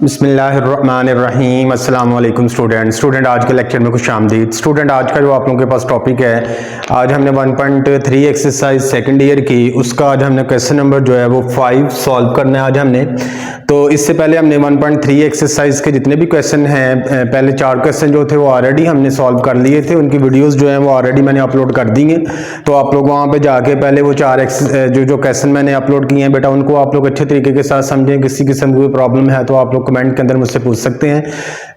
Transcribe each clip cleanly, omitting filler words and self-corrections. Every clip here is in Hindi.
बिस्मिल्लाहिर्रहमानिर्रहीम अस्सलाम वालेकुम स्टूडेंट आज के लेक्चर में खुश आमदीद। स्टूडेंट आज का जो आप लोगों के पास टॉपिक है, आज हमने 1.3 एक्सरसाइज सेकंड ईयर की, उसका आज हमने क्वेश्चन नंबर जो है वो 5 सॉल्व करना है आज हमने। तो इससे पहले हमने 1.3 एक्सरसाइज के जितने भी क्वेश्चन हैं, पहले 4 क्वेश्चन जो थे वो ऑलरेडी हमने सॉल्व कर लिए थे, उनकी वीडियोज़ जो हैं वो ऑलरेडी मैंने अपलोड कर दी हैं। तो आप लोग वहाँ पर जाके पहले वो 4 जो क्वेश्चन मैंने अपलोड किए हैं बेटा, उनको आप लोग अच्छे तरीके के साथ समझें। किसी किस्म की कोई प्रॉब्लम है तो आप लोग कमेंट के अंदर मुझसे पूछ सकते हैं।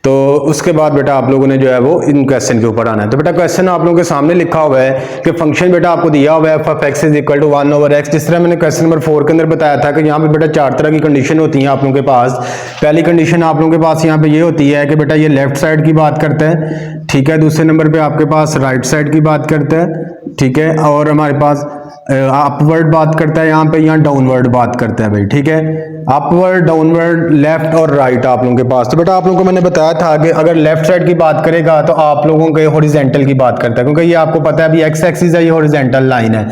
तो उसके बाद बेटा आप लोगों ने जो है वो इन क्वेश्चन के ऊपर आना है। तो बेटा क्वेश्चन आप लोगों के सामने लिखा हुआ है कि फंक्शन बेटा आपको दिया हुआ है f of x is equal to 1/x। जिस तरह मैंने क्वेश्चन नंबर 4 के अंदर बताया था कि यहाँ पे बेटा 4 तरह की कंडीशन होती हैं आप लोगों के पास। पहली कंडीशन आप लोगों के पास यहाँ पे ये होती है कि बेटा ये लेफ्ट साइड की बात करता है, ठीक है। दूसरे नंबर पे आपके पास राइट साइड की बात करता है, ठीक है। और हमारे पास अपवर्ड बात करता है यहाँ पे, यहाँ डाउनवर्ड बात करता है भाई, ठीक है। अपवर्ड, डाउनवर्ड, लेफ्ट और राइट आप लोगों के पास। तो बेटा आप लोगों को मैंने बताया था कि अगर लेफ्ट साइड की बात करेगा तो आप लोगों के हॉरिजॉन्टल की बात करता है, क्योंकि ये आपको पता है अभी एक्स एक्सिस है, ये हॉरिजॉन्टल लाइन है,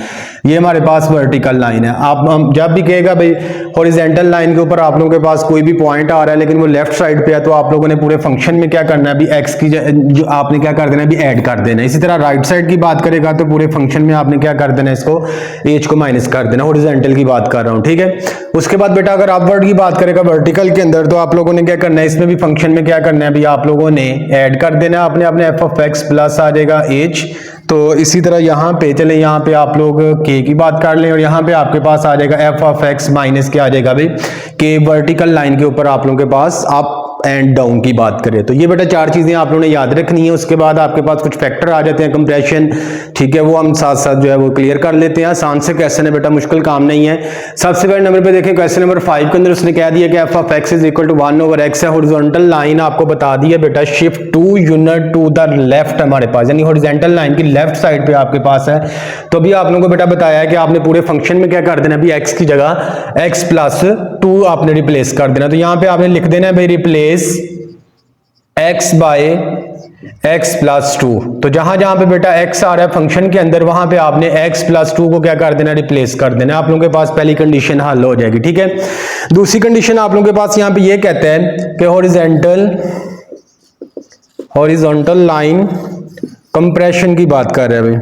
ये हमारे पास वर्टिकल लाइन है। आप जब भी कहेगा भाई हॉरिजॉन्टल लाइन के ऊपर आप लोगों के पास कोई भी पॉइंट आ रहा है लेकिन वो लेफ्ट साइड पे है, तो आप लोगों ने पूरे फंक्शन में क्या करना है, अभी एक्स की जो आपने क्या कर देना है, अभी ऐड कर देना है। इसी तरह राइट साइड की बात करेगा तो पूरे फंक्शन में आपने क्या कर देना है, इसको एज को माइनस कर देना। हॉरिजॉन्टल की बात कर रहा हूं, ठीक है। उसके बाद बेटा अगर अपवर्ड की बात करेगा वर्टिकल के अंदर, तो आप लोगों ने क्या करना है, इसमें भी फंक्शन में क्या करना है, अभी आप लोगों ने ऐड कर देना है अपने f of x प्लस आ जाएगा एज। तो इसी तरह यहाँ पे चले, यहाँ पे आप लोग k की बात कर लें और यहाँ पे आपके पास आ जाएगा f of x माइनस क्या आ जाएगा भाई, के वर्टिकल लाइन के ऊपर आप लोगों के पास आप एंड डाउन की बात करें। तो ये बेटा 4 चीजें आप लोगों ने याद रखनी है। उसके बाद आपके पास कुछ फैक्टर आ जाते हैं, कंप्रेशन, ठीक है, वो हम साथ साथ जो है वो क्लियर कर लेते हैं। आसान से क्वेश्चन है बेटा, मुश्किल काम नहीं है। सबसे पहले नंबर पे देखें, क्वेश्चन नंबर 5 के अंदर उसने कह दिया कि f of x is equal to 1/x है। हॉरिजॉन्टल लाइन आपको बता दी है बेटा, shift 2 unit to the left हमारे पास, यानी हॉरिजॉन्टल लाइन की लेफ्ट साइड पे आपके पास है। तो अभी आप लोगों को बेटा बताया है कि आपने पूरे फंक्शन में क्या कर देना, अभी x की जगह x प्लस 2 आपने रिप्लेस कर देना। तो यहाँ पे आपने लिख देना है भाई replace x by x plus 2। तो जहां जहां पे बेटा x आ रहा है फंक्शन के अंदर, वहां पे आपने x प्लस 2 को क्या कर देना, रिप्लेस कर देना। आप लोगों के पास पहली कंडीशन हल हो जाएगी, ठीक है। दूसरी कंडीशन आप लोगों के पास यहां पे ये कहता है कि हॉरिजॉन्टल लाइन कंप्रेशन की बात कर रहे हैं भाई,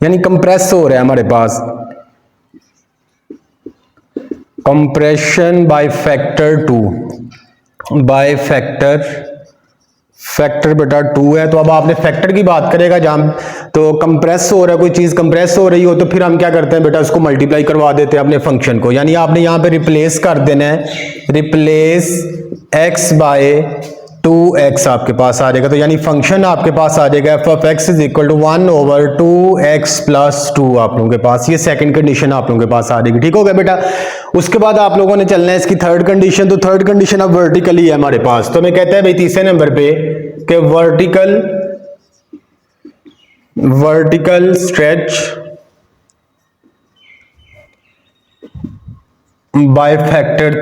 यानी कंप्रेस हो रहा है हमारे पास, compression by factor 2, by factor बेटा 2 है। तो अब आपने फैक्टर की बात करेगा जहां तो कंप्रेस हो रहा है, कोई चीज कंप्रेस हो रही हो तो फिर हम क्या करते हैं बेटा, उसको मल्टीप्लाई करवा देते हैं अपने फंक्शन को। यानी आपने यहां पे रिप्लेस कर देना है, रिप्लेस x बाय 2x आपके पास आ जाएगा। तो यानी फंक्शन आपके पास आ जाएगा f of x is equal to 1/2x plus 2 आप लोगों के पास। ये सेकंड कंडीशन आप लोगों के पास आ जाएगी, ठीक हो गया बेटा। उसके बाद आप लोगों ने चलना है इसकी थर्ड कंडीशन। तो थर्ड कंडीशन अब वर्टिकली है हमारे पास। तो मैं कहता है भाई तीसरे नंबर पे कि वर्टिकल स्ट्रेच बाय फैक्टर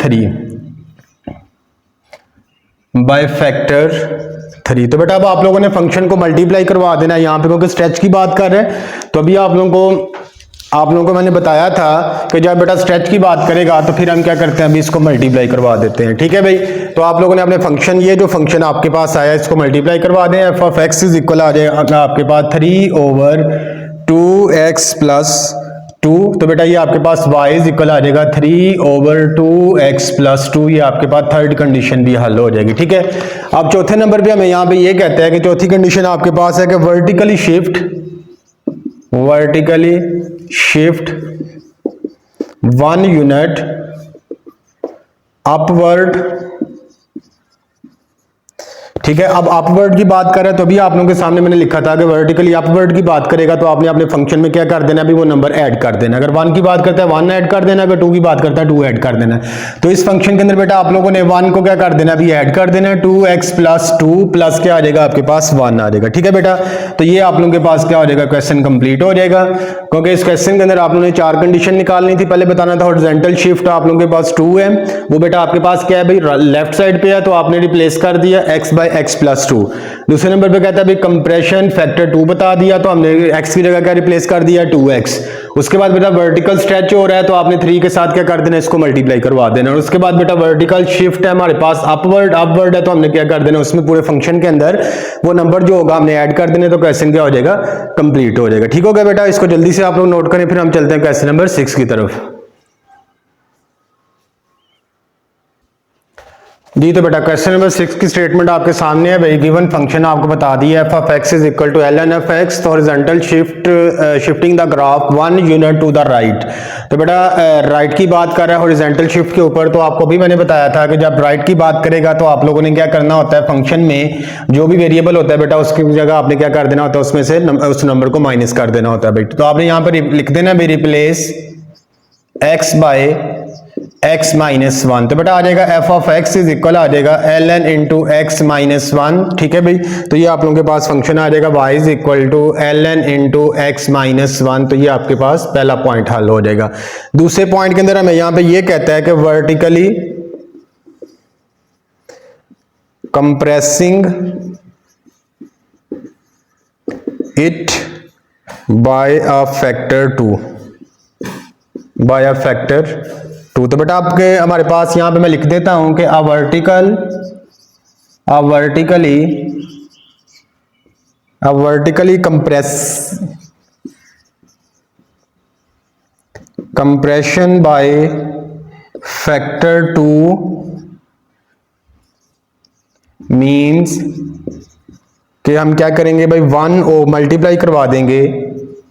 3। तो बेटा अब आप लोगों ने फंक्शन को मल्टीप्लाई करवा देना है यहाँ पे, क्योंकि स्ट्रेच की बात कर रहे हैं। तो अभी आप लोगों को मैंने बताया था कि जब बेटा स्ट्रेच की बात करेगा तो फिर हम क्या करते हैं, अभी इसको मल्टीप्लाई करवा देते हैं, ठीक है भाई। तो आप लोगों ने अपने फंक्शन, ये जो फंक्शन आपके पास आया इसको मल्टीप्लाई करवा दें। f of x is equal आ जाएगा आपके पास 3/2x प्लस 2। तो बेटा ये आपके पास y इज इक्वल आ जाएगा 3/2x प्लस 2। ये आपके पास थर्ड कंडीशन भी हल हो जाएगी, ठीक है। अब चौथे नंबर पे हमें यहाँ पे ये कहता है कि चौथी कंडीशन आपके पास है कि वर्टिकली शिफ्ट 1 यूनिट अपवर्ड, ठीक है। अब अपवर्ड की बात करें तो अभी आप लोगों के सामने मैंने लिखा था कि वर्टिकली अपवर्ड की बात करेगा तो आपने अपने फंक्शन में क्या कर देना, अभी वो नंबर ऐड कर देना। अगर 1 की बात करता है 1 ऐड कर देना, अगर 2 की बात करता है 2 ऐड कर देना। तो इस फंक्शन के अंदर बेटा आप लोगों ने 1 को क्या कर देना, अभी ऐड कर देना। 2x प्लस 2 प्लस क्या आ जाएगा आपके पास 1 आ जाएगा, ठीक है बेटा। तो ये आप लोगों के पास क्या हो जाएगा, क्वेश्चन कंप्लीट हो जाएगा। क्योंकि इस क्वेश्चन के अंदर आप लोगों ने 4 कंडीशन निकालनी थी। पहले बताना था हॉरिजॉन्टल शिफ्ट आप लोगों के पास 2 है, वो बेटा आपके पास क्या है भाई, लेफ्ट साइड पे है, तो आपने रिप्लेस कर दिया x by x plus two. दूसरे नंबर पे कहता है भाई कंप्रेशन फैक्टर 2 बता दिया, तो हमने एक्स की जगह क्या रिप्लेस कर दिया 2x। उसके बाद बेटा वर्टिकल स्ट्रेच हो रहा है तो आपने 3 के साथ क्या कर देना, इसको मल्टीप्लाई करवा देना। और उसके बाद बेटा वर्टिकल शिफ्ट है हमारे पास, अपवर्ड है, तो हमने क्या कर देना, उसमें पूरे फंक्शन के अंदर वो नंबर जो होगा हमने ऐड कर देने, तो क्वेश्चन क्या हो जाएगा, कंप्लीट हो जाएगा। ठीक हो गया बेटा, इसको जल्दी से आप लोग नोट करें, फिर हम चलते हैं क्वेश्चन नंबर 6 की तरफ। जी तो बेटा क्वेश्चन नंबर 6 की स्टेटमेंट आपके सामने है भाई। गिवन फंक्शन आपको बता दिया f of x is equal to L n f x, तो horizontal shifting the graph 1 unit to the right. तो बेटा राइट की बात कर रहा है हॉरिजॉन्टल शिफ्ट के ऊपर, तो आपको भी मैंने बताया था कि जब राइट की बात करेगा तो आप लोगों ने क्या करना होता है, फंक्शन में जो भी वेरिएबल होता है बेटा उसकी जगह आपने क्या कर देना होता है, उसमें से उस नंबर को माइनस कर देना होता है बेटा। तो आपने यहाँ पर लिख देना भाई replace x by x minus one, तो बेटा आ जाएगा f of x is equal आ जाएगा l N into x minus one. ठीक है भाई, तो ये आप लोगों के पास फंक्शन आ जाएगा y is equal to L N into x minus one. तो ये आपके पास पहला पॉइंट हल हो जाएगा। दूसरे पॉइंट के अंदर हमें यहाँ पे ये कहता है कि vertically compressing it by a factor 2, by a factor 2। तो बेटा आपके हमारे पास यहां पे मैं लिख देता हूं कि vertically compression by factor 2 means कि हम क्या करेंगे भाई 1 ओ मल्टीप्लाई करवा देंगे,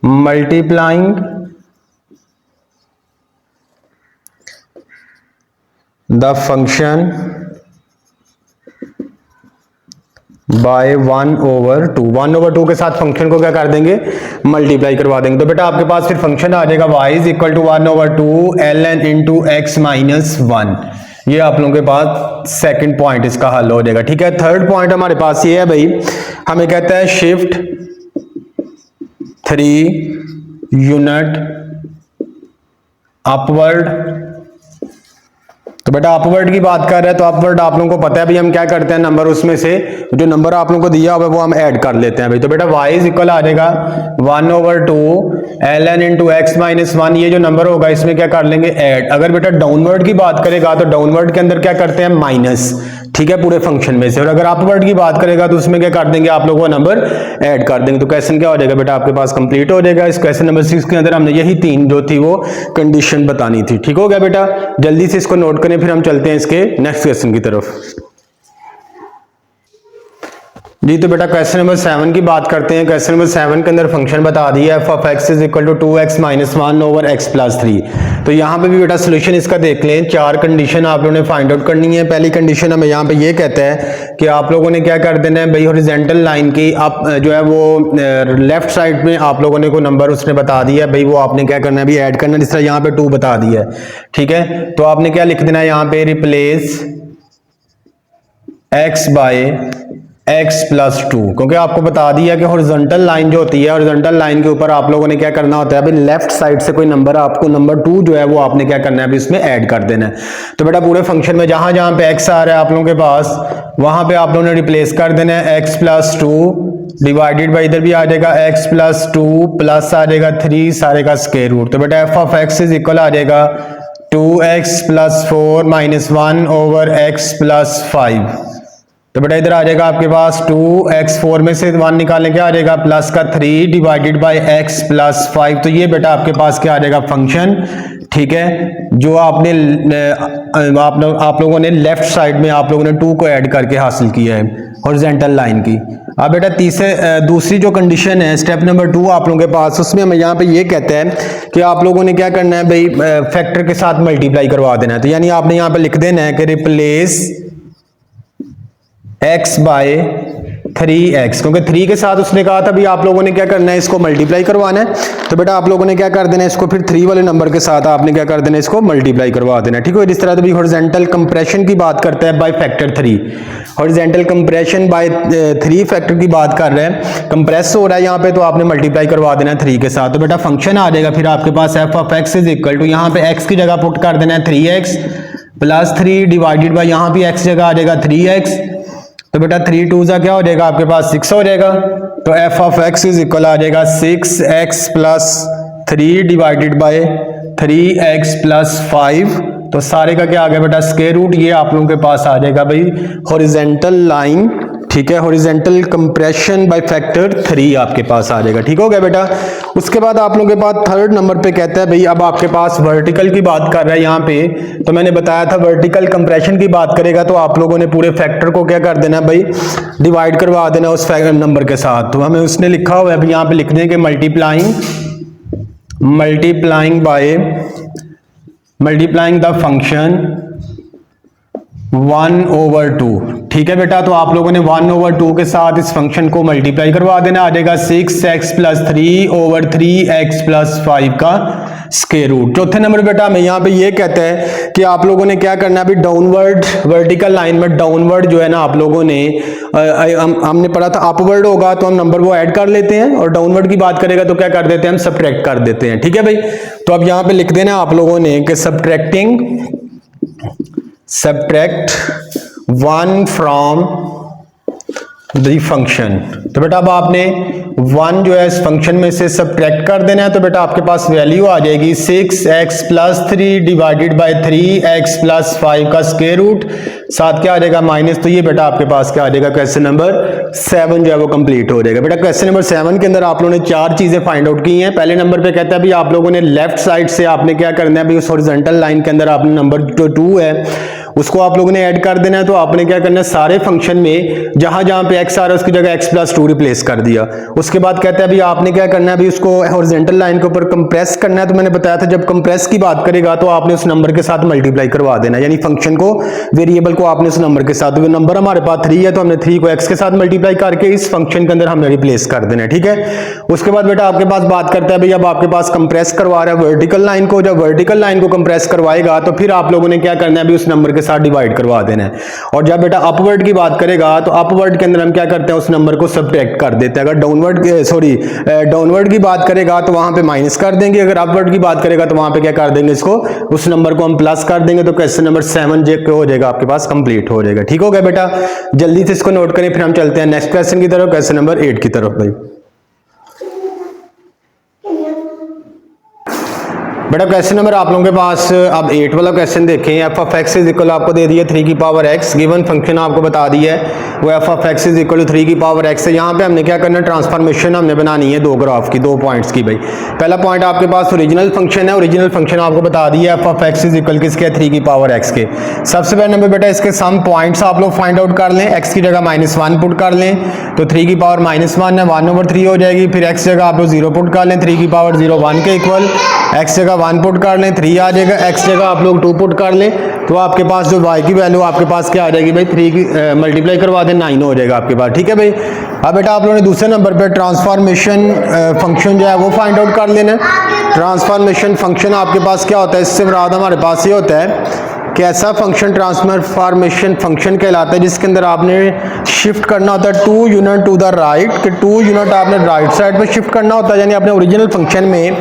मल्टीप्लाइंग द फंक्शन बाय 1/2। 1/2 के साथ फंक्शन को क्या कर देंगे, मल्टीप्लाई करवा देंगे। तो बेटा आपके पास फिर फंक्शन आ जाएगा y is equal to 1/2 ln into x minus one. ये आप लोगों के पास सेकंड पॉइंट इसका हल हो जाएगा। ठीक है, थर्ड पॉइंट हमारे पास ये है भाई, हमें कहता है शिफ्ट 3 यूनिट अपवर्ड। तो बेटा अपवर्ड की बात कर रहे हैं, तो अपवर्ड आप लोगों को पता है भाई हम क्या करते हैं, नंबर उसमें से जो नंबर आप लोगों को दिया हुआ है वो हम ऐड कर लेते हैं भाई। तो बेटा y इज इक्वल आ जाएगा 1/2 ln into x minus one. ये जो नंबर होगा इसमें क्या कर लेंगे, ऐड। अगर बेटा डाउनवर्ड की बात करेगा तो डाउनवर्ड के अंदर क्या करते हैं, माइनस। ठीक है, पूरे फंक्शन में से। और अगर अपवर्ड की बात करेगा तो उसमें क्या कर देंगे, आप लोग वो नंबर ऐड कर देंगे। तो क्वेश्चन क्या हो जाएगा बेटा आपके पास कंप्लीट हो जाएगा। इस क्वेश्चन नंबर 6 के अंदर हमने यही 3 जो थी वो कंडीशन बतानी थी। ठीक हो गया बेटा, जल्दी से इसको नोट करें, फिर हम चलते हैं इसके नेक्स्ट क्वेश्चन की तरफ। जी तो बेटा क्वेश्चन नंबर 7 की बात करते हैं। क्वेश्चन नंबर 7 के अंदर फंक्शन बता दिया f of x is equal to 2x minus one over x plus 3। तो यहाँ पे भी बेटा सोल्यूशन इसका देख लें। 4 कंडीशन आप लोगों ने फाइंड आउट करनी है। पहली कंडीशन हमें यहाँ पे ये कहता है कि आप लोगों ने क्या कर देना है भाई, हॉरिजॉन्टल लाइन की आप जो है वो लेफ्ट साइड में आप लोगों ने कोई नंबर उसने बता दिया है भाई, वो आपने क्या करना है अभी ऐड करना है। जिस तरह यहाँ पे 2 बता दिया है, ठीक है, तो आपने क्या लिख देना है यहाँ पे, replace x by x plus 2, क्योंकि आपको बता दिया कि हॉरिजॉन्टल लाइन जो होती है, हॉरिजॉन्टल लाइन के ऊपर आप लोगों ने क्या करना होता है अभी, लेफ्ट साइड से कोई नंबर आपको नंबर 2 जो है वो आपने क्या करना है अभी इसमें ऐड कर देना है। तो बेटा पूरे फंक्शन में जहां जहां पे x आ रहा है आप लोगों के पास, वहां पे आप लोगों ने रिप्लेस कर देना है x प्लस 2 डिवाइडेड बाई, इधर भी आ जाएगा x प्लस 2 प्लस आ जाएगा 3 सारे का स्क्वायर रूट। तो बेटा f of x is equal आ जाएगा 2x plus 4 minus 1 over x plus 5। तो बेटा इधर आ जाएगा आपके पास 2x, 4 में से 1 निकालने क्या आ जाएगा, प्लस का 3 डिवाइडेड बाय x प्लस 5। तो ये बेटा आपके पास क्या आ जाएगा, फंक्शन। ठीक है, जो आपने आप लोगों ने लेफ्ट साइड में आप लोगों ने 2 को ऐड करके हासिल किया है हॉरिजॉन्टल लाइन की। अब बेटा दूसरी जो कंडीशन है स्टेप नंबर 2 आप लोगों के पास, उसमें हमें यहाँ पे ये कहता है कि आप लोगों ने क्या करना है भाई, फैक्टर के साथ मल्टीप्लाई करवा देना है। तो यानी आपने यहाँ पे लिख देना है कि रिप्लेस x बाय 3x, क्योंकि 3 के साथ उसने कहा था भी आप लोगों ने क्या करना है, इसको मल्टीप्लाई करवाना है। तो बेटा आप लोगों ने क्या कर देना है, इसको फिर 3 वाले नंबर के साथ आपने क्या कर देना है, इसको मल्टीप्लाई करवा देना है। ठीक है, जिस तरह तो हॉरिजॉन्टल कंप्रेशन की बात करता है by factor 3, horizontal compression by 3 factor की बात कर रहे हैं, कंप्रेस हो रहा है यहाँ पे, तो आपने मल्टीप्लाई करवा देना है 3 के साथ। तो बेटा फंक्शन आ जाएगा फिर आपके पास f of x is equal to, यहाँ पे x की जगह पुट कर देना है 3x प्लस 3 डिवाइडेड बाय, यहाँ भी x जगह आ जाएगा 3x। तो बेटा 3 2 क्या हो जाएगा आपके पास 6 हो जाएगा। तो f of x is equal आ जाएगा 6x plus 3 divided by 3x plus 5। तो सारे का क्या आ गया बेटा स्क्वायर रूट। ये आप लोगों के पास आ जाएगा भाई हॉरिजॉन्टल लाइन, ठीक है, हॉरिजॉन्टल कंप्रेशन बाय फैक्टर 3 आपके पास आ जाएगा। ठीक हो गया बेटा। उसके बाद आप लोगों के पास थर्ड नंबर पे कहता है भाई अब आपके पास वर्टिकल की बात कर रहा है यहाँ पे। तो मैंने बताया था वर्टिकल कंप्रेशन की बात करेगा तो आप लोगों ने पूरे फैक्टर को क्या कर देना भाई डिवाइड करवा देना उस नंबर के साथ। तो हमें उसने लिखा हुआ है यहाँ पे लिख दें कि मल्टीप्लाइंग द फंक्शन 1/2। ठीक है बेटा। तो आप लोगों ने 1/2 के साथ इस फंक्शन को मल्टीप्लाई करवा देना, आ जाएगा 6x प्लस 3/3x प्लस 5 का स्क्वायर रूट। चौथे नंबर बेटा हमें यहाँ पे ये कहता है कि आप लोगों ने क्या करना है अभी डाउनवर्ड वर्टिकल लाइन में डाउनवर्ड जो है ना आप लोगों ने हमने पढ़ा था अपवर्ड होगा तो हम नंबर वो ऐड कर लेते हैं और डाउनवर्ड की बात करेगा तो क्या कर देते हैं हम सब्ट्रैक्ट कर देते हैं। ठीक है भाई। तो अब यहाँ पे लिख देना आप लोगों ने कि subtract 1 from the function। तो बेटा अब आपने 1 जो है इस फंक्शन में से सब्ट्रैक्ट कर देना है। तो बेटा आपके पास वैल्यू आ जाएगी 6x plus 3 divided by 3x plus 5 का स्क्वायर रूट, साथ क्या आ जाएगा माइनस। तो ये बेटा आपके पास क्या आ जाएगा क्वेश्चन नंबर 7 जो है वो कंप्लीट हो जाएगा। बेटा क्वेश्चन नंबर 7 के अंदर आप लोगों ने 4 चीजें फाइंड आउट की हैं। पहले नंबर पे कहता है भाई आप लोगों ने लेफ्ट साइड से आपने क्या करना है भाई उस हॉरिजॉन्टल लाइन के अंदर आपने नंबर जो 2 है उसको आप लोगों ने ऐड कर देना है। तो आपने क्या करना है सारे फंक्शन में जहां जहां पे x आ रहा है उसकी जगह x प्लस 2 रिप्लेस कर दिया। उसके बाद कहता है भाई आपने क्या करना है भाई उसको हॉरिजॉन्टल लाइन के ऊपर कंप्रेस करना है। तो मैंने बताया था जब कंप्रेस की बात करेगा तो आपने उस नंबर के साथ मल्टीप्लाई करवा देना, यानी फंक्शन को वेरिएबल को आपने उस नंबर के साथ, तो नंबर हमारे पास 3 है तो हमने 3 को x के साथ मल्टीप्लाई करके इस फंक्शन के अंदर हमने रिप्लेस कर देना है। ठीक है। उसके बाद बेटा आपके पास बात करता है भाई अब आपके पास कंप्रेस करवा रहा है वर्टिकल लाइन को। जब वर्टिकल लाइन को कंप्रेस करवाएगा तो फिर आप लोगों ने क्या करना है भाई उस नंबर के साथ डिवाइड करवा देना है। और जब बेटा अपवर्ड की बात करेगा तो अपवर्ड के अंदर हम क्या करते हैं उस नंबर को सब्ट्रैक्ट कर देते हैं। अगर डाउनवर्ड की बात करेगा तो वहां पे माइनस कर देंगे, अगर अपवर्ड की बात करेगा तो वहां पे क्या कर देंगे इसको उस नंबर को हम प्लस कर देंगे। तो क्वेश्चन नंबर 7 हो जाएगा आपके पास कंप्लीट हो जाएगा। ठीक हो गया बेटा। जल्दी से इसको नोट करें फिर हम चलते हैं नेक्स्ट क्वेश्चन की तरफ, क्वेश्चन नंबर 8 की तरफ। भाई बेटा क्वेश्चन नंबर आप लोगों के पास अब 8 वाला क्वेश्चन देखें। F of x is equal आपको दे दिया 3 की पावर x, गिवन फंक्शन आपको बता दिया है वो f of x is equal to 3 की पावर x है। यहाँ पे हमने क्या करना है ट्रांसफॉर्मेशन हमने बनानी है 2 ग्राफ की 2 पॉइंट्स की। भाई पहला पॉइंट आपके पास ओरिजिनल फंक्शन है, ओरिजिनल फंक्शन आपको बता दिया f of x is equal किसके 3 की पावर x के। सबसे पहले नंबर बेटा इसके सम पॉइंट्स आप लोग फाइंड आउट कर लें, x की जगह -1 पुट कर लें तो 3 की पावर -1 है 1/3 हो जाएगी। फिर x जगह आप लोग 0 पुट कर लें 3 की पावर 0 1 के इक्वल, x जगह 1 पुट कर लें 3 आ जाएगा, x जगह आप लोग 2 पुट कर लें तो आपके पास जो y की वैल्यू आपके पास क्या आ जाएगी भाई 3 की मल्टीप्लाई करवा दें 9 हो जाएगा आपके पास। ठीक है भाई। अब बेटा आप लोगों ने दूसरे नंबर पे ट्रांसफॉर्मेशन फंक्शन जो है वो फाइंड आउट कर लेना है। ट्रांसफॉर्मेशन फंक्शन आपके पास क्या होता है, इससे मुराद हमारे पास ये होता है कि ऐसा फंक्शन ट्रांसफॉर्मेशन फंक्शन कहलाता है जिसके अंदर आपने शिफ्ट करना होता है 2 यूनिट टू द राइट, कि 2 यूनिट आपने राइट साइड पे शिफ्ट करना होता है। यानी अपने ओरिजिनल फंक्शन में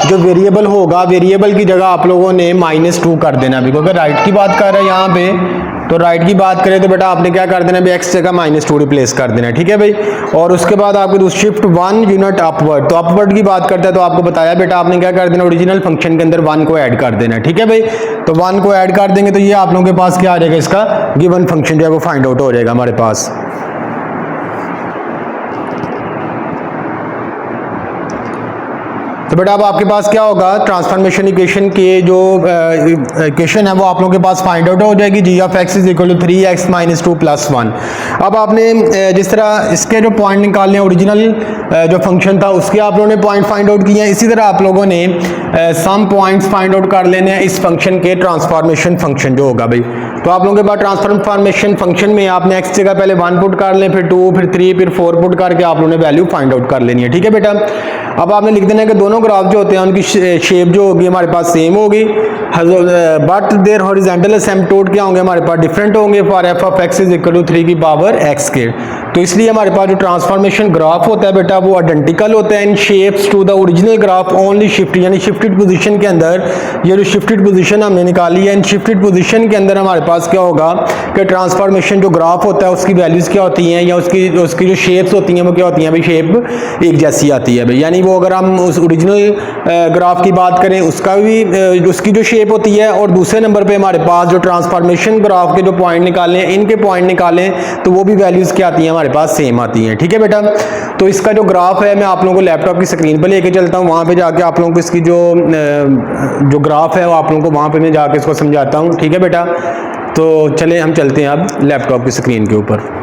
जो वेरिएबल होगा वेरिएबल की जगह आप लोगों ने -2 कर देना। अभी अगर राइट की बात कर रहे हैं यहाँ पे तो राइट की बात करें तो बेटा आपने क्या कर देना भाई x जगह -2 रिप्लेस कर देना। ठीक है भाई। और उसके बाद आपको शिफ्ट 1 यूनिट अपवर्ड, तो अपवर्ड की बात करते हैं तो आपको बताया बेटा आपने क्या कर देना ओरिजिनल फंक्शन के अंदर 1 को ऐड कर देना। ठीक है भाई। तो 1 को ऐड कर देंगे तो ये आप लोगों के पास क्या आ जाएगा इसका गिवन फंक्शन जो है वो फाइंड आउट हो जाएगा हमारे पास। तो बेटा अब आपके पास क्या होगा ट्रांसफॉर्मेशन इक्वेशन के जो इक्वेशन है वो आप लोगों के पास फाइंड आउट हो जाएगी g of x is equal to 3x - 2 + 1। अब आपने जिस तरह इसके जो पॉइंट निकालने हैं ओरिजिनल जो फंक्शन था उसके आप लोगों ने पॉइंट फाइंड आउट किए हैं, इसी तरह आप लोगों ने सम पॉइंट्स फाइंड आउट कर लेने हैं इस फंक्शन के ट्रांसफॉर्मेशन फंक्शन जो होगा भाई। तो आप लोगों के पास ट्रांसफॉर्मेशन फंक्शन में आपने x जगह पहले 1 पुट कर लें, फिर 2, फिर 3, फिर 4 पुट करके आप लोगों ने वैल्यू फाइंड आउट कर लेनी है। ठीक है बेटा। अब आपने लिख देना है कि दोनों दोनों ग्राफ जो होते हैं उनकी शेप जो होगी हमारे पास सेम होगी, बट देयर हॉरिजॉन्टल एसिम्पटोट क्या होंगे हमारे पास डिफरेंट होंगे for f of x is equal to 3 की पावर एक्स के। तो इसलिए हमारे पास जो ट्रांसफॉर्मेशन ग्राफ होता है बेटा वो आइडेंटिकल होता है in shapes to the original graph only shift, यानी शिफ्टेड पोजीशन के अंदर ये जो शिफ्टेड पोजीशन हमने निकाली है इन शिफ्टेड पोजीशन के अंदर हमारे पास क्या होगा कि ट्रांसफॉर्मेशन जो ग्राफ होता है उसकी वैल्यूज क्या होती हैं या उसकी जो शेप्स होती हैं वो क्या होती हैं भाई, शेप एक जैसी आती है भाई। यानी वो अगर हम उस ओरिजिनल ग्राफ की बात करें उसका भी उसकी जो शेप होती है, और दूसरे नंबर पे हमारे पास जो ट्रांसफॉर्मेशन ग्राफ के जो पॉइंट निकाले हैं इनके पॉइंट निकालें तो वो भी वैल्यूज क्या आती हैं हमारे पास सेम आती हैं। ठीक है बेटा, तो इसका जो ग्राफ है मैं आप लोगों को लैपटॉप की स्क्रीन पर लेके चलता हूँ, वहाँ पे जाके आप लोगों को इसकी जो ग्राफ है वो आप लोगों को वहाँ पे मैं जाके इसको समझाता हूँ। ठीक है बेटा, तो चले हम चलते हैं अब लैपटॉप की स्क्रीन के ऊपर।